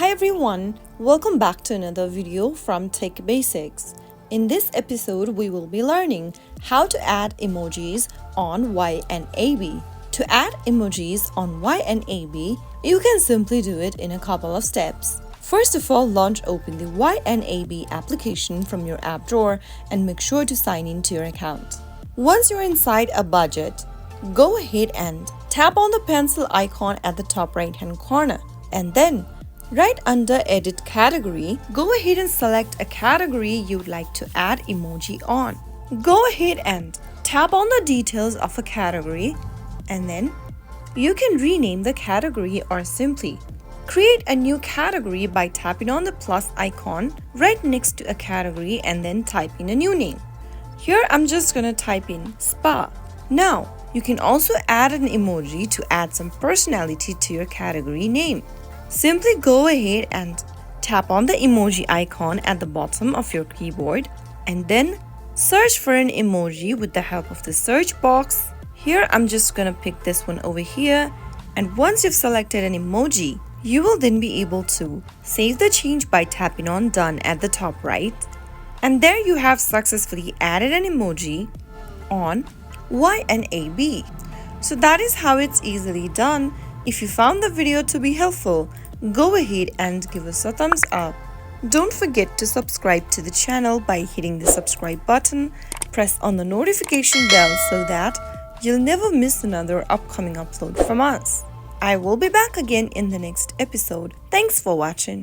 Hi everyone, welcome back to another video from Tech Basics. In this episode, we will be learning how to add emojis on YNAB. To add emojis on YNAB, you can simply do it in a couple of steps. First of all, open the YNAB application from your app drawer and make sure to sign in to your account. Once you're inside a budget, go ahead and tap on the pencil icon at the top right hand corner, and then right under Edit Category, go ahead and select a category you'd like to add emoji on. Go ahead and tap on the details of a category, and then you can rename the category or simply create a new category by tapping on the plus icon right next to a category and then type in a new name. Here I'm just gonna type in spa. Now you can also add an emoji to add some personality to your category name. Simply go ahead and tap on the emoji icon at the bottom of your keyboard and then search for an emoji with the help of the search box. Here I'm just gonna pick this one over here, and once you've selected an emoji, you will then be able to save the change by tapping on done at the top right, and there you have successfully added an emoji on YNAB. So that is how it's easily done. If you found the video to be helpful, go ahead and give us a thumbs up. Don't forget to subscribe to the channel by hitting the subscribe button. Press on the notification bell so that you'll never miss another upcoming upload from us. I will be back again in the next episode. Thanks for watching.